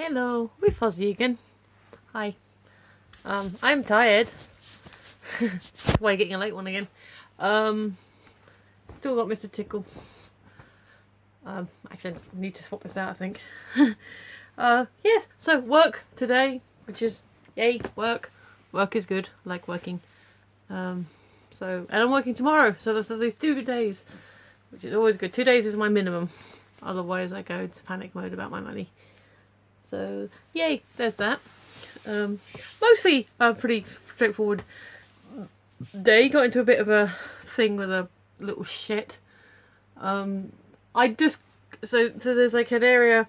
Hello, we're fuzzy again. Hi. I'm tired. That's why you're getting a late one again. Still got Mr. Tickle. Actually, I need to swap this out, I think. Yes, so work today, which is, yay, work. Work is good, I like working. And I'm working tomorrow, so there's these 2 days, which is always good. 2 days is my minimum. Otherwise, I go into panic mode about my money. So, yay, there's that. Mostly a pretty straightforward day. Got into a bit of a thing with a little shit. So there's like an area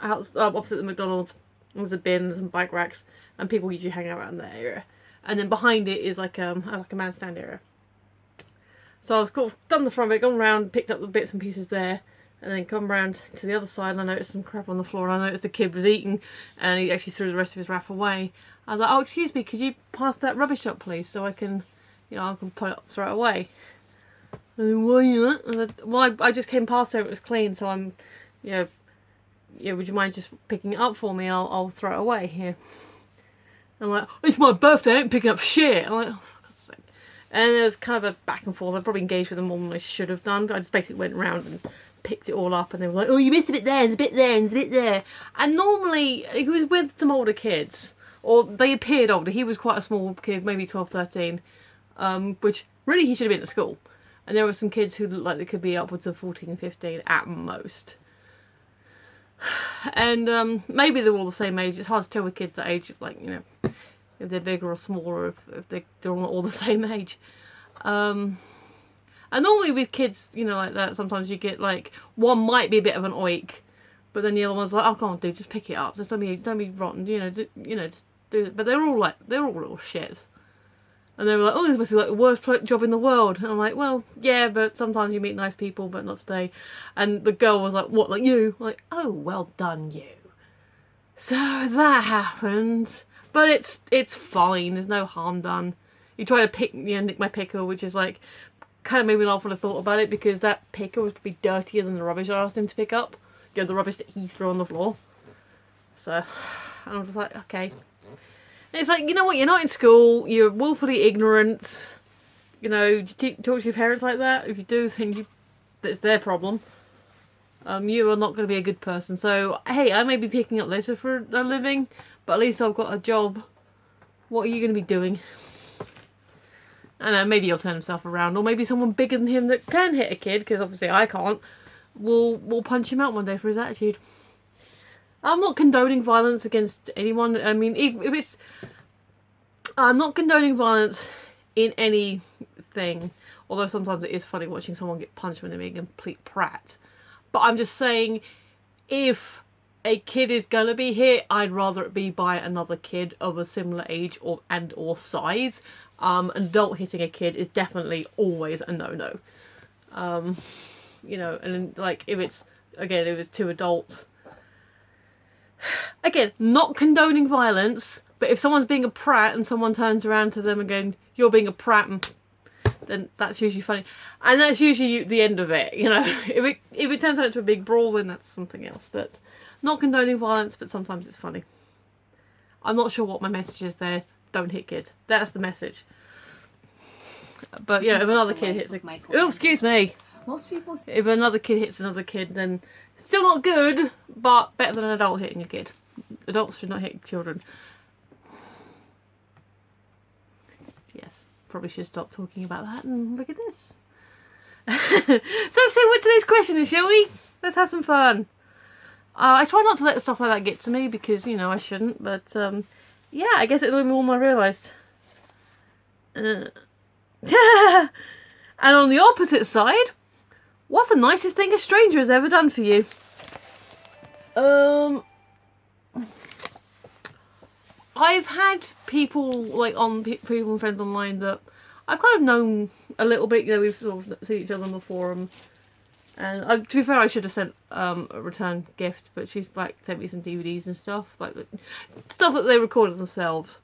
out opposite the McDonald's. There's a bin, there's some bike racks, and people usually hang out around that area. And then behind it is like a man stand area. So I was done the front of it, gone around, picked up the bits and pieces there. And then come round to the other side and I noticed some crap on the floor and I noticed the kid was eating and he actually threw the rest of his wrap away. I was like, oh, excuse me, could you pass that rubbish up please so I can, I can put it up, throw it away. And why not? And well, I just came past there, it was clean, so I'm, yeah, would you mind just picking it up for me? I'll throw it away here. I'm like, it's my birthday, I ain't picking up shit. I'm like, oh, for God's sake. And there was kind of a back and forth. I probably engaged with them more than I should have done. I just basically went around and picked it all up and they were like, oh, you missed a bit there, and there's a bit there, and there's a bit there. And normally, he was with some older kids, or they appeared older. He was quite a small kid, maybe 12, 13, which really he should have been at school. And there were some kids who looked like they could be upwards of 14 and 15 at most. And maybe they were all the same age. It's hard to tell with kids that age, like, if they're bigger or smaller, or if they're all the same age. And normally with kids, like that, sometimes you get like, one might be a bit of an oik, but then the other one's like, oh, come on, dude, just pick it up. Just don't be rotten, just do it. But they're all little shits. And they were like, oh, this must be like the worst job in the world. And I'm like, well, yeah, but sometimes you meet nice people, but not today. And the girl was like, what, like you? I'm like, oh, well done, you. So that happened. But it's fine, there's no harm done. He tried to nick my pickle, which is like, kind of made me laugh when I thought about it, because that picker was probably dirtier than the rubbish I asked him to pick up. The rubbish that he threw on the floor. So, and I'm just like, okay. And it's like, you know what, you're not in school, you're willfully ignorant. Do you talk to your parents like that? If you do, then that's their problem. You are not going to be a good person. So, hey, I may be picking up litter for a living, but at least I've got a job. What are you going to be doing? I don't know, maybe he'll turn himself around, or maybe someone bigger than him that can hit a kid, because obviously I can't, will punch him out one day for his attitude. I'm not condoning violence against anyone. I mean, if it's... I'm not condoning violence in anything, although sometimes it is funny watching someone get punched when they're being a complete prat. But I'm just saying, if a kid is gonna be hit, I'd rather it be by another kid of a similar age or size. An adult hitting a kid is definitely always a no-no. And like if it's 2 adults. Again, not condoning violence, but if someone's being a prat and someone turns around to them and going, you're being a prat, then that's usually funny. And that's usually the end of it, If it turns out into a big brawl, then that's something else. But not condoning violence, but sometimes it's funny. I'm not sure what my message is there. Don't hit kids. That's the message. But if another kid hits oh, excuse me. Most people say if another kid hits another kid, then still not good, but better than an adult hitting a kid. Adults should not hit children. Yes, probably should stop talking about that and look at this. So let's see what today's question is, shall we? Let's have some fun. I try not to let stuff like that get to me because, I shouldn't, but yeah, I guess it annoyed me more than I realised. And on the opposite side, what's the nicest thing a stranger has ever done for you? I've had people, like, people and friends online that I've kind of known a little bit, we've sort of seen each other on the forum. And to be fair, I should have sent a return gift, but she's like sent me some DVDs and stuff, like stuff that they recorded themselves.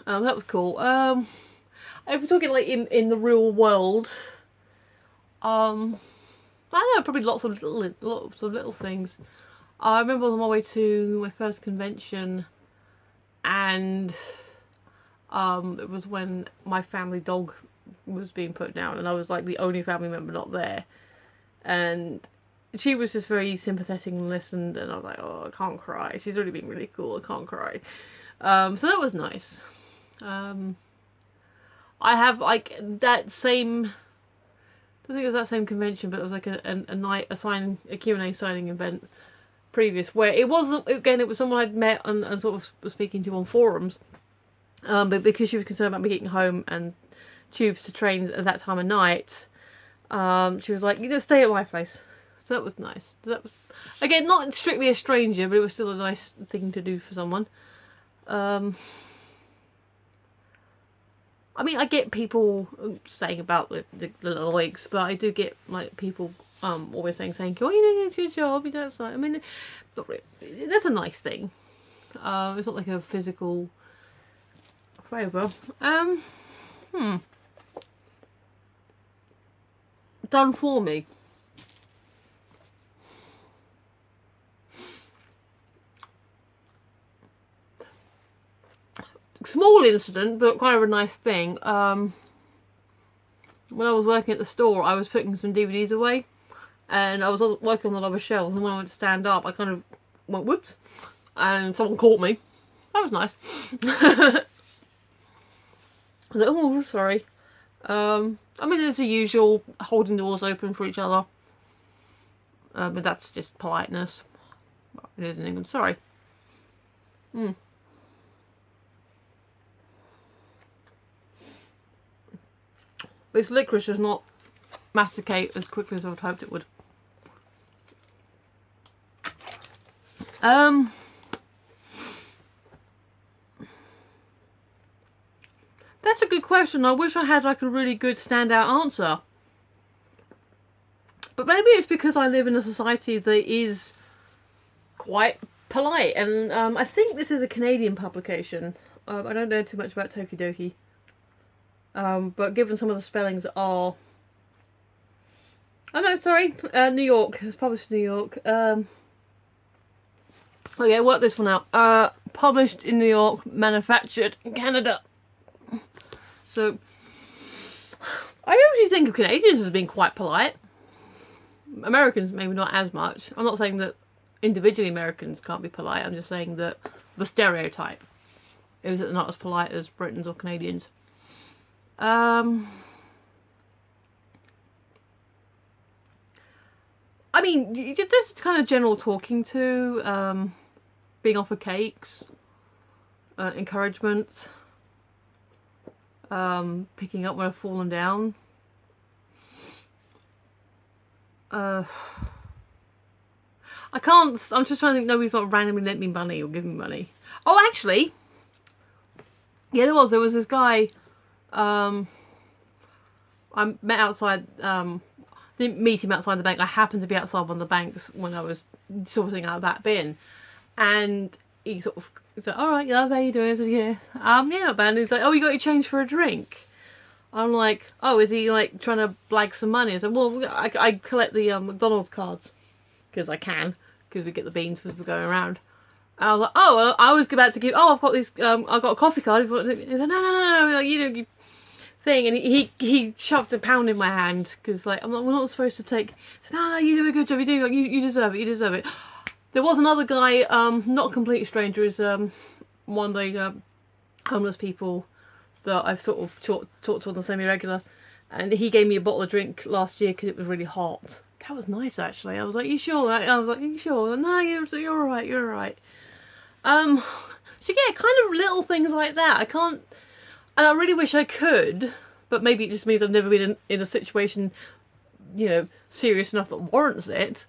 That was cool. If we're talking like in the real world, I don't know, probably lots of little things. I remember I was on my way to my first convention, and it was when my family dog was being put down, and I was like the only family member not there, and she was just very sympathetic and listened, and I was like, oh, I can't cry. She's already been really cool. I can't cry. So that was nice. I have like that same. I think it was that same convention, but it was like a Q&A signing event previous, where it wasn't, again, it was someone I'd met and sort of was speaking to on forums, but because she was concerned about me getting home and tubes to trains at that time of night, she was like, you know, stay at my place. So that was nice. That was, again, not strictly a stranger, but it was still a nice thing to do for someone. I mean, I get people saying about the little leaks, but I do get like people always saying thank you. Oh, you did a good job. You know, it's like, I mean, that's a nice thing. It's not like a physical favour. Done for me. Small incident, but kind of a nice thing. When I was working at the store, I was putting some DVDs away, and I was working on the lower shelves, and when I went to stand up, I kind of went whoops, and someone caught me. That was nice. I was like, oh, sorry. I mean, there's the usual holding doors open for each other, but that's just politeness. It is in England. Sorry. This licorice does not masticate as quickly as I would hoped it would. That's a good question. I wish I had like a really good standout answer. But maybe it's because I live in a society that is quite polite, and I think this is a Canadian publication. I don't know too much about tokidoki. But given some of the spellings are... Oh no, sorry, New York. It was published in New York. Okay, work this one out. Published in New York, manufactured in Canada. So, I usually think of Canadians as being quite polite. Americans maybe not as much. I'm not saying that individually Americans can't be polite. I'm just saying that the stereotype is that they're not as polite as Britons or Canadians. I mean, just kind of general talking to, being offered cakes, encouragement, picking up when I've fallen down. I can't, I'm just trying to think, nobody's not randomly lent me money or given me money. Oh, actually, yeah, there was this guy, I met outside, didn't meet him outside the bank. I happened to be outside one of the banks when I was sorting out that bin, and he sort of said, "Alright, yeah, how you doing?" I said, "Yeah, yeah, not bad." And he's like, "Oh, you got your change for a drink?" I'm like, "Oh, is he like trying to blag some money?" I said, "Well, I collect the McDonald's cards because I can, because we get the beans as we're going around." And I was like, "Oh, I was about to give. Oh, I've got this. I've got a coffee card." He said, "No, like, you know." Thing, and he shoved a pound in my hand because like we're not supposed to take. So no, you do a good job. You do. Like, you deserve it. You deserve it. There was another guy, not a complete stranger, is one of the homeless people that I've sort of talked to on the semi-regular, and he gave me a bottle of drink last year because it was really hot. That was nice actually. I was like, "You sure?" I was like, "You sure?" "No, you're alright. You're alright." So yeah, kind of little things like that. I can't. And I really wish I could, but maybe it just means I've never been in a situation, you know, serious enough that warrants it,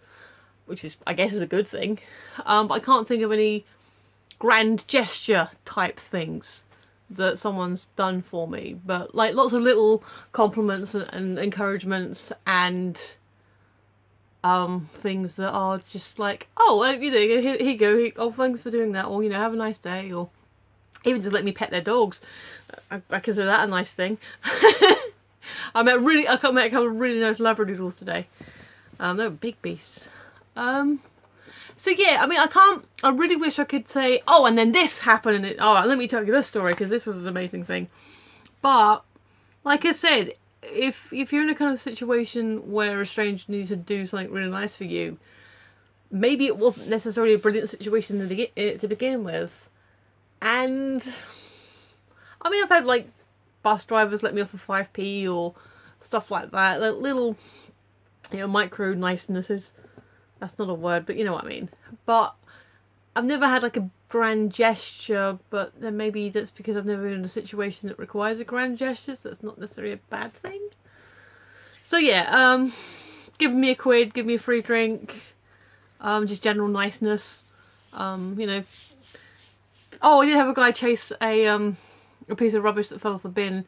which is, I guess, is a good thing. But I can't think of any grand gesture type things that someone's done for me. But like lots of little compliments and encouragements and things that are just like, oh, you know, here you go. Oh, thanks for doing that. Or, you know, have a nice day. Or even just let me pet their dogs. I consider that a nice thing. I met a couple of really nice Labradoodles today. They were big beasts. So yeah, I mean, I really wish I could say, oh, and then this happened, and oh, let me tell you this story, because this was an amazing thing. But, like I said, if you're in a kind of situation where a stranger needs to do something really nice for you, maybe it wasn't necessarily a brilliant situation to begin with. And, I mean, I've had, like, bus drivers let me off for 5p or stuff like that. Like, little, you know, micro nicenesses. That's not a word, but you know what I mean. But I've never had like a grand gesture, but then maybe that's because I've never been in a situation that requires a grand gesture, so that's not necessarily a bad thing. So yeah, give me a quid, give me a free drink, just general niceness, you know. Oh, I did have a guy chase a piece of rubbish that fell off the bin,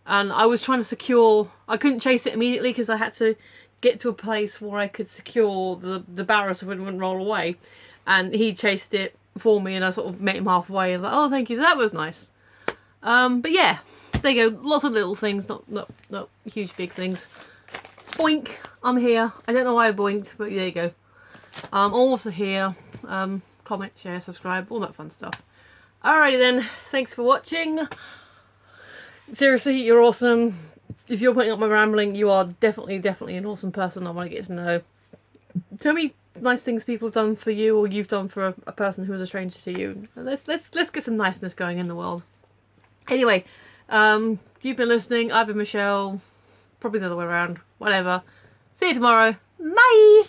and I was trying to secure, I couldn't chase it immediately because I had to get to a place where I could secure the barrow so it wouldn't roll away, and he chased it for me, and I sort of met him halfway and like, oh thank you, that was nice. But yeah, there you go, lots of little things, not huge big things. Boink, I'm here. I don't know why I boinked, but there you go. I'm also here. Comment, share, subscribe, all that fun stuff. Alrighty then, thanks for watching. Seriously, you're awesome. If you're putting up my rambling, you are definitely an awesome person. I want to get to know. Tell me nice things people have done for you, or you've done for a person who was a stranger to you. Let's get some niceness going in the world. Anyway, you've been listening. I've been Michelle. Probably the other way around. Whatever. See you tomorrow. Bye.